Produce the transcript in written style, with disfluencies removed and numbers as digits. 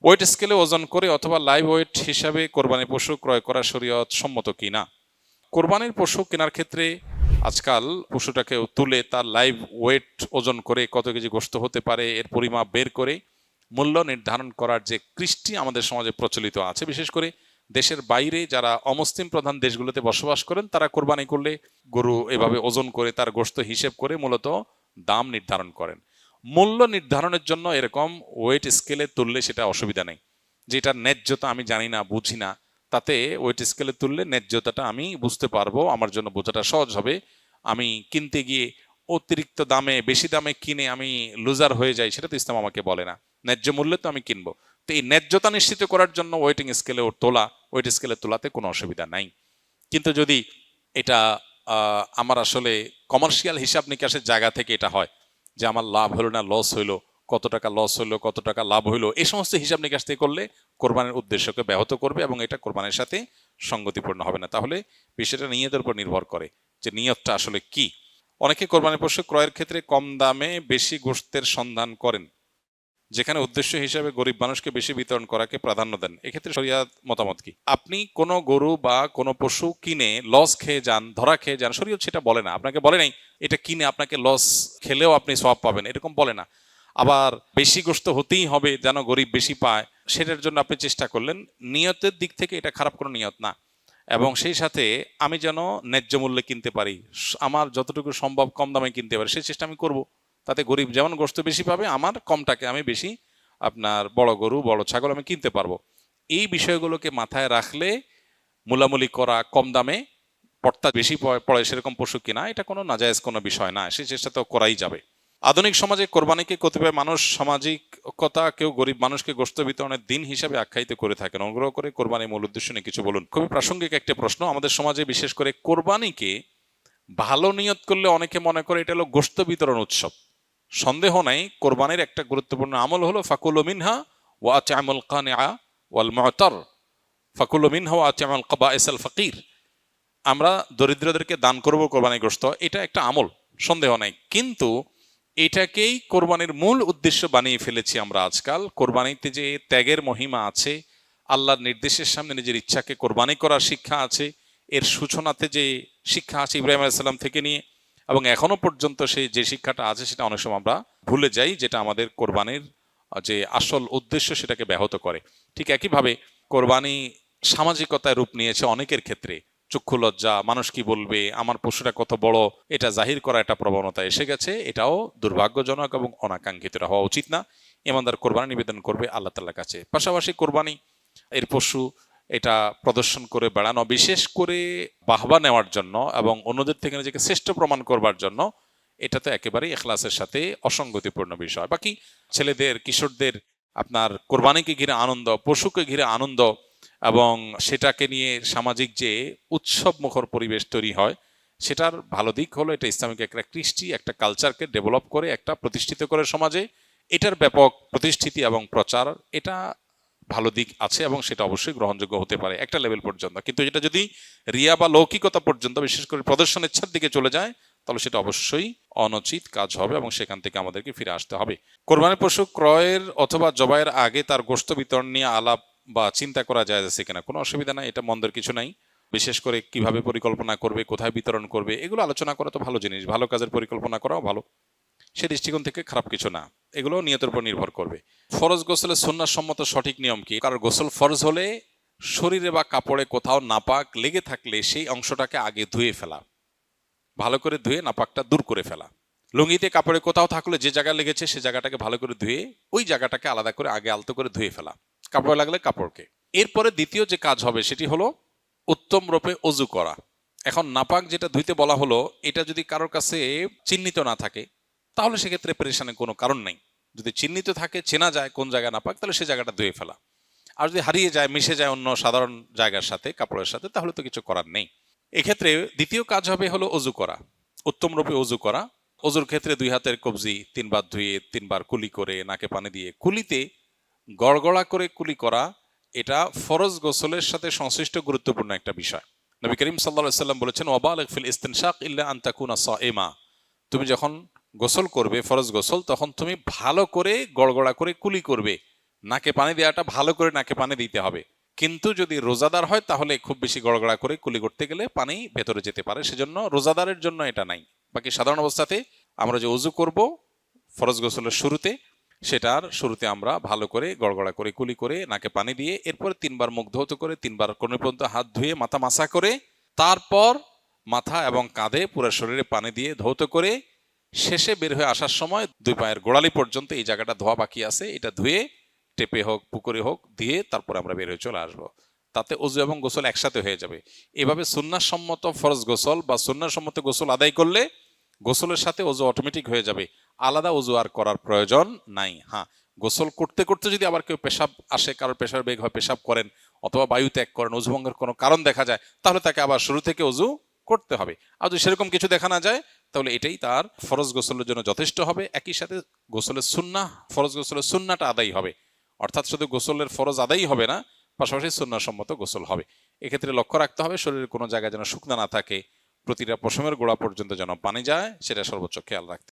Wait স্কেলে ওজন করে অথবা লাইভ ওয়েট হিসাবে কোরবানি পশু ক্রয় করা শরীয়ত সম্মত কিনা। কোরবানির পশু কেনার ক্ষেত্রে আজকাল পশুটাকে তুলে তার লাইভ ওয়েট ওজন করে কত কেজি গোশত হতে পারে এর পরিমাপ বের করে মূল্য নির্ধারণ করার যে কৃষ্টি আমাদের সমাজে প্রচলিত আছে, বিশেষ করে দেশের বাইরে যারা অমুসলিম প্রধান দেশগুলোতে বসবাস করেন তারা কোরবানি করলে গরু এভাবে ওজন করে তার গোশত হিসেব করে মূলত দাম নির্ধারণ করেন। মূল্য নির্ধারণের জন্য এরকম ওয়েট স্কেলে তুললে সেটা অসুবিধা নেই। যেটার ন্যায্যতা আমি জানি না, বুঝি না, তাতে ওয়েট স্কেলে তুললে ন্যায্যতাটা আমি বুঝতে পারবো, আমার জন্য বোঝাটা সহজ হবে। আমি কিনতে গিয়ে অতিরিক্ত দামে বেশি দামে কিনে আমি লুজার হয়ে যাই, সেটা তো ইসলাম আমাকে বলে না। ন্যায্য মূল্যে তো আমি কিনবো। তো এই ন্যায্যতা নিশ্চিত করার জন্য ওয়েট স্কেলে তোলাতে কোনো অসুবিধা নাই। কিন্তু যদি এটা আমার আসলে কমার্শিয়াল হিসাব নিকাশের জায়গা থেকে এটা হয় যে আমার লাভ হলো না লস হইলো, কত টাকা লস হইলো কত টাকা লাভ হইলো, এই সমস্ত হিসাব নিকাশ থেকে করলে কোরবানির উদ্দেশ্যকে ব্যাহত করবে এবং এটা কোরবানির সাথে সঙ্গতিপূর্ণ হবে না। তাহলে বিষয়টা নিয়তের উপর নির্ভর করে যে নিয়তটা আসলে কি। অনেকে কোরবানি পশু ক্রয়ের ক্ষেত্রে কম দামে বেশি গোশতের সন্ধান করেন, যেখানে উদ্দেশ্য হিসাবে গরিব মানুষকে বেশি বিতরণ করাকে প্রাধান্য দেন। এক্ষেত্রে শরিয়াত মতামত কি? আপনি কোনো গরু বা কোনো পশু কিনে লস খেয়ে যান, ধরা খেয়ে যান, শরিয়ত সেটা বলে না। আপনাকে বলে নাই এটা কিনে আপনাকে লস খেলেও আপনি সওয়াব পাবেন, এরকম বলে না। আবার বেশি গোশত হতেই হবে যেন গরিব বেশি পায়, সেটার জন্য আপনি চেষ্টা করলেন, নিয়তের দিক থেকে এটা খারাপ কোনো নিয়ত না। এবং সেই সাথে আমি যেন ন্যায্য মূল্যে কিনতে পারি, আমার যতটুকু সম্ভব কম দামে কিনতে পারি সেই চেষ্টা আমি করব। তাতে গরিব যেমন গোশত বেশি পাবে, আমার কমটাকে আমি বেশি আপনার বড় গরু বড় ছাগল আমি কিনতে পারবো। এই বিষয়গুলোকে মাথায় রাখলে মূলামূলি করা, কম দামে পড়তা বেশি পড়ে সেরকম পশু কিনা এটা কোনো নাজায়েজ কোনো বিষয় না, সেই চেষ্টা তো করাই যাবে। আধুনিক সমাজে কোরবানিকে কতিপয় মানুষ সামাজিকতা, কেউ গরিব মানুষকে গোশত বিতরণের দিন হিসাবে আখ্যায়িত করে থাকেন। অনুগ্রহ করে কোরবানির মূল উদ্দেশ্য নিয়ে কিছু বলুন। খুবই প্রাসঙ্গিক একটি প্রশ্ন। আমাদের সমাজে বিশেষ করে কোরবানিকে ভালো নিয়ত করলে অনেকে মনে করে এটা হলো গোশত বিতরণ উৎসব। সন্দেহ নাই কোরবানির একটা গুরুত্বপূর্ণ আমল হলো ফাকুলু মিনহা ওয়া আত'আমুল কানিআ ওয়াল মু'তার, ফাকুলু মিনহা ওয়া আত'আমুল কাবাইসাল ফাকির। আমরা দরিদ্রদেরকে দান করব কোরবানির গোশত, এটা একটা আমল, সন্দেহ নাই। কিন্তু এটাকেই কোরবানির মূল উদ্দেশ্য বানিয়ে ফেলেছি আমরা আজকাল। কোরবানিতে যে ত্যাগের মহিমা আছে, আল্লাহর নির্দেশের সামনে নিজের ইচ্ছাকে কোরবানি করার শিক্ষা আছে, এর সূচনাতে যে শিক্ষা আছে ইব্রাহিম আলাইহিস সালাম থেকে নিয়ে এবং এখনো পর্যন্ত সেই যে শিক্ষাটা আছে সেটা অনেক সময় আমরা ভুলে যাই, যেটা আমাদের কোরবানির যে আসল উদ্দেশ্য সেটাকে ব্যাহত করে। ঠিক একইভাবে কোরবানি সামাজিকতায় রূপ নিয়েছে অনেকের ক্ষেত্রে। চক্ষু লজ্জা, মানুষ কি বলবে, আমার পশুটা কত বড়, এটা জাহির করা একটা প্রবণতা এসে গেছে। এটাও দুর্ভাগ্যজনক এবং অনাকাঙ্ক্ষিত, হওয়া উচিত না। ইমানদার কোরবানি নিবেদন করবে আল্লাহ তাআলার কাছে। পাশাপাশি কোরবানি এর পশু এটা প্রদর্শন করে বেড়ানো, বিশেষ করে বাহবা নেওয়ার জন্য এবং অন্যদের থেকে নিজেকে শ্রেষ্ঠ প্রমাণ করবার জন্য, এটা তো একেবারেই ইখলাসের সাথে অসঙ্গতিপূর্ণ বিষয়। বাকি ছেলেদের, কিশোরদের আপনার কোরবানিকে ঘিরে আনন্দ, পশুকে ঘিরে আনন্দ এবং সেটাকে নিয়ে সামাজিক যে উৎসব মুখর পরিবেশ তৈরি হয়, সেটার ভালো দিক হলো এটা ইসলামিক একটা কৃষ্টি, একটা কালচারকে ডেভেলপ করে, একটা প্রতিষ্ঠিত করে সমাজে। এটার ব্যাপক প্রতিষ্ঠিতি এবং প্রচার, এটা ভালো দিক আছে এবং সেটা অবশ্যই গ্রহণযোগ্য হতে পারে একটা লেভেল পর্যন্ত। কিন্তু এটা যদি রিয়া বা লৌকিকতা পর্যন্ত, বিশেষ করে প্রদর্শন ইচ্ছার দিকে চলে যায়, তাহলে সেটা অবশ্যই অনুচিত কাজ হবে এবং সেখান থেকে আমাদেরকে ফিরে আসতে হবে। কোরবানির পশু ক্রয়ের অথবা জবাইয়ের আগে তার গোশত বিতরণ নিয়ে আলাপ বা চিন্তা করা যায় আছে কিনা, কোনো অসুবিধা নাই, এটা মন্দের কিছু নাই। বিশেষ করে কিভাবে পরিকল্পনা করবে, কোথায় বিতরণ করবে, এগুলো আলোচনা করা তো ভালো জিনিস। ভালো কাজের পরিকল্পনা করাও ভালো, সে দৃষ্টিকোণ থেকে খারাপ কিছু না। এগুলো নিয়তের উপর নির্ভর করবে। ফরজ গোসলের সুন্নাহ সম্মত সঠিক নিয়ম কি? কারণ গোসল ফরজ হলে শরীরে বা কাপড়ে কোথাও নাপাক লেগে থাকলে সেই অংশটাকে আগে ধুয়ে ফেলা, ভালো করে ধুয়ে নাপাকটা দূর করে ফেলা। লুঙ্গিতে কাপড়ে কোথাও থাকলে যে জায়গা লেগেছে সে জায়গাটাকে ভালো করে ধুয়ে ওই জায়গাটাকে আলাদা করে আগে আলতো করে ধুয়ে ফেলা, কাপড় লাগলে কাপড়কে। এরপরে দ্বিতীয় যে কাজ হবে সেটি হলো উত্তম রূপে অজু করা। এখন নাপাক যেটা ধুইতে বলা হলো, এটা যদি কারোর কাছে চিহ্নিত না থাকে তাহলে সেক্ষেত্রে পেরেশানের কোনো কারণ নেই। যদি চিহ্নিত থাকে, চেনা যায় কোন জায়গা নাপাক, তাহলে সে জায়গাটা ধুয়ে ফেলা। আর যদি হারিয়ে যায়, মিশে যায় অন্য সাধারণ জায়গার সাথে, কাপড়ের সাথে, তাহলে তো কিছু করার নেই। এক্ষেত্রে দ্বিতীয় কাজ হবে হলো অজু করা, উত্তম রূপে অজু করা। অজুর ক্ষেত্রে 2 হাতের কবজি 3 বার ধুয়ে 3 বার কুলি করে নাকে পানি দিয়ে, কুলিতে গড়গড়া করে কুলি করা, এটা ফরজ গোসলের সাথে সংশ্লিষ্ট গুরুত্বপূর্ণ একটা বিষয়। নবী করিম সাল্লাল্লাহু আলাইহি ওয়াসাল্লাম বলেছেন ওয়াবালিগ ফিল ইস্তিনশাক ইল্লা আন তাকুনা সাইমা। তুমি যখন গোসল করবে ফরজ গোসল, তখন তুমি ভালো করে গড়গড়া করে কুলি করবে, নাকে পানি দেওয়াটা ভালো করে নাকে পানি দিতে হবে। কিন্তু যদি রোজাদার হয় তাহলে খুব বেশি গড়গড়া করে কুলি করতে গেলে পানি ভেতরে যেতে পারে, সেজন্য রোজাদারের জন্য এটা নাই। বাকি সাধারণ অবস্থাতে আমরা যে ওযু করব ফরজ গোসলের শুরুতে, সেটার শুরুতে আমরা ভালো করে গড়গড়া করে কুলি করে নাকে পানি দিয়ে এরপরে 3 বার মুখ ধৌত করে 3 বার কোণ পর্যন্ত হাত ধুয়ে মাথা মাসা করে তারপর মাথা এবং কাঁধে পুরো শরীরে পানি দিয়ে ধৌত করে শেষে বের হয়ে আসার সময় 2 পায়ের গোড়ালি পর্যন্ত এই জায়গাটা ধোয়া বাকি আছে, এটা ধুয়ে টেপে হোক পুকুরে হোক দিয়ে তারপরে আমরা বের হয়ে চলে আসবো। তাতে ওযু এবং গোসল একসাথে হয়ে যাবে। এভাবে সুন্নাহসম্মত ফরজ গোসল বা সুন্নাহসম্মত গোসল আদায় করলে গোসলের সাথে ওযু অটোমেটিক হয়ে যাবে, আলাদা ওযু আর করার প্রয়োজন নাই। হ্যাঁ, গোসল করতে করতে যদি আবার কেউ পেশাব আসে, কারোর পেশার বেগ হয়, পেশাব করেন অথবা বায়ু ত্যাগ করেন, ওযু ভঙ্গের কোনো কারণ দেখা যায়, তাহলে তাকে আবার শুরু থেকে ওযু করতে হবে। আর যদি সেরকম কিছু দেখা না যায় তাহলে এটাই তার ফরজ গোসলের জন্য যথেষ্ট হবে। একই সাথে গোসলের সুন্নাহ, ফরজ গোসলের সুন্নাহটা আদায় হবে, অর্থাৎ শুধু গোসলের ফরজ আদায়ই হবে না, পাশাপাশি সুন্নাহসম্মত গোসল হবে। এক্ষেত্রে লক্ষ্য রাখতে হবে শরীরের কোনো জায়গায় যেন শুকনা না থাকে, প্রতিটা পশমের গোড়া পর্যন্ত যেন পানি যায়, সেটা সর্বোচ্চ খেয়াল রাখতে